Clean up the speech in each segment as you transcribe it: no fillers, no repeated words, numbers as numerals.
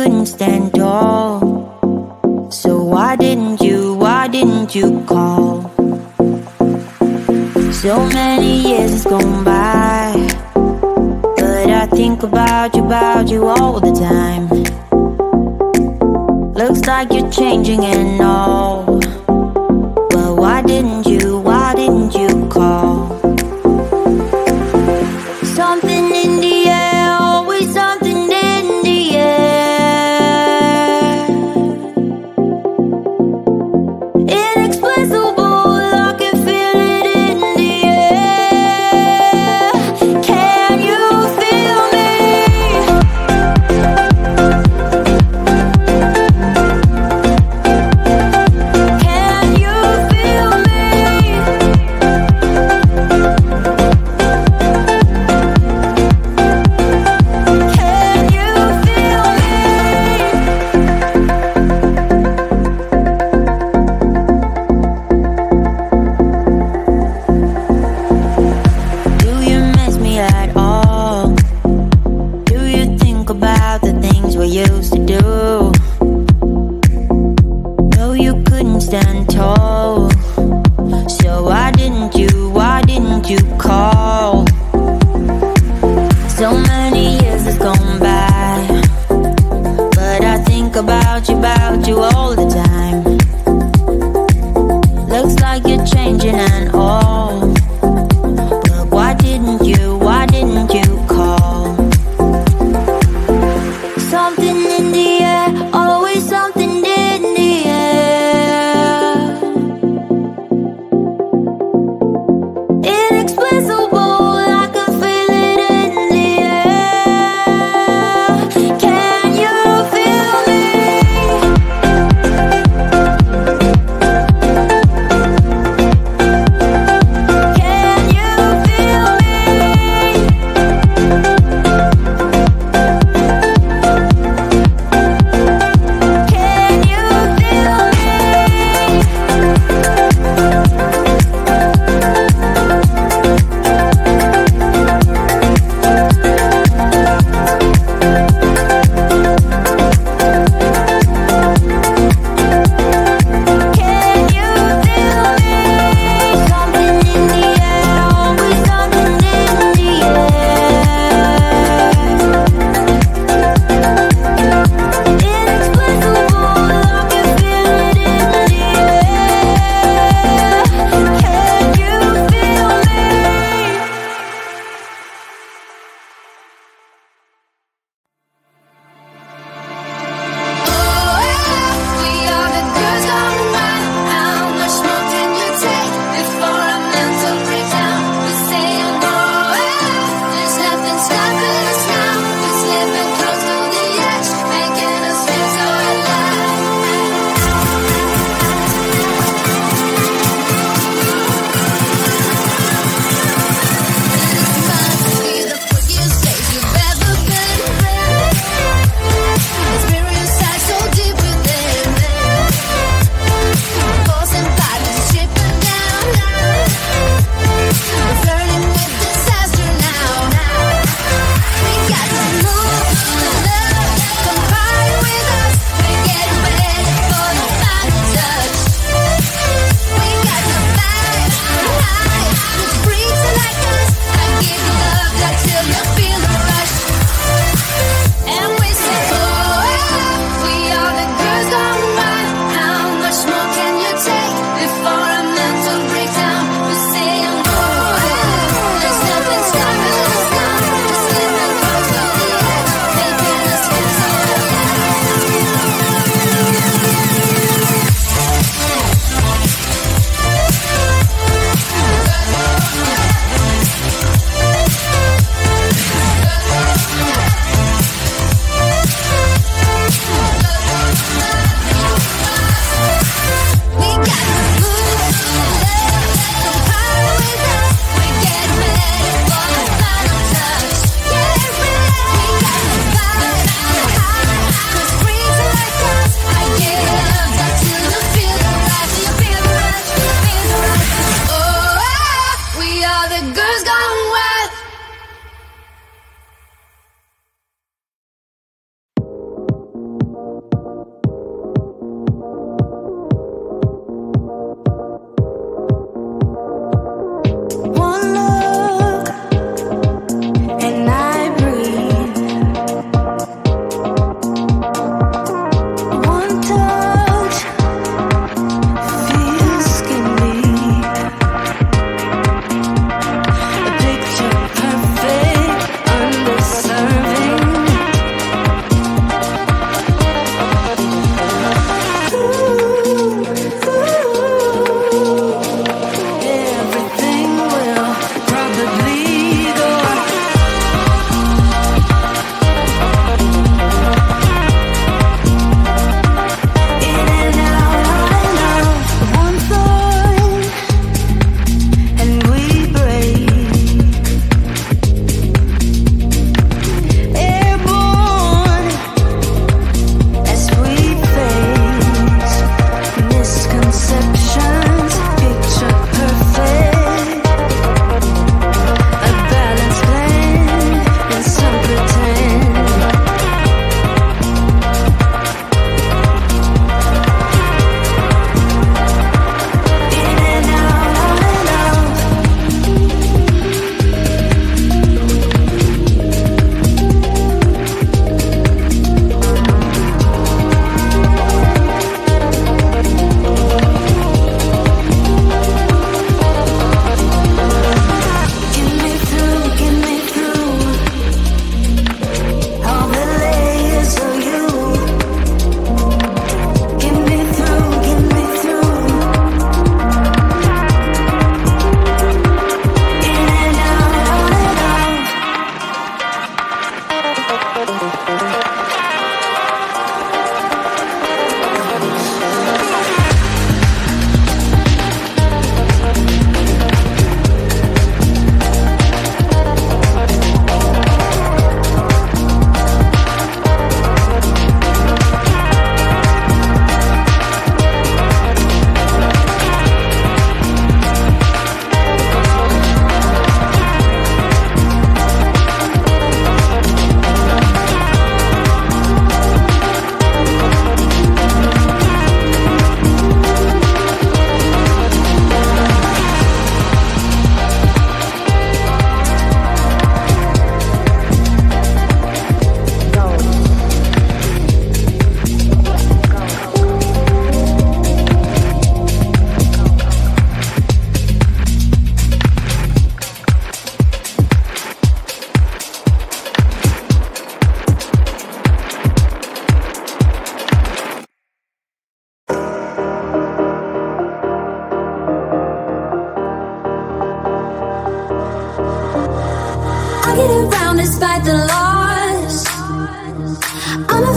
couldn't stand tall. So why didn't you call? So many years has gone by, but I think about you all the time. Looks like you're changing and all, but why didn't you call? Something in the air, always something in the air. Inexplicable, I can feel it in the air. Can you feel me? Can you feel me? Can you feel me? Do you miss me at all? Do you think about the things we used to do? No, you couldn't stand tall. So why didn't you call? So many years has gone by, but I think about you all the time. Looks like you're changing and all, but why didn't you call? Something in the air,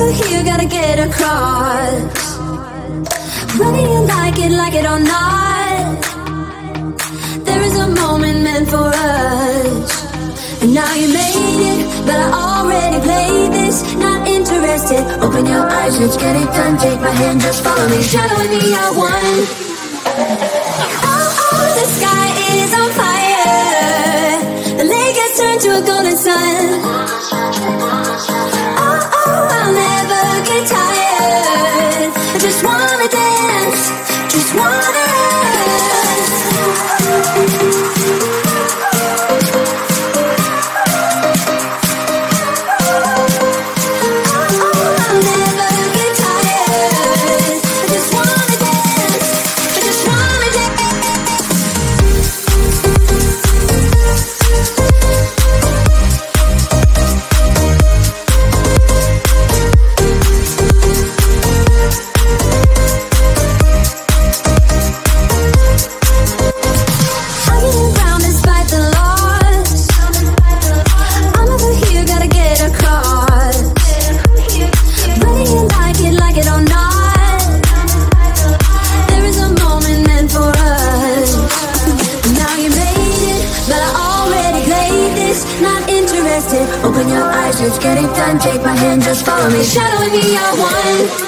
over here, gotta get across. Whether you like it or not, there is a moment meant for us. And now you made it, but I already played this. Not interested, open your eyes, let's get it done. Take my hand, just follow me, shadowing me, I won. Oh, the sky is on fire. The lake has turned to a golden sun. Oh, I'll never get tired. I just wanna dance, just wanna dance. Open your eyes, let's get it done. Take my hand, just follow me, shadowing me, I won.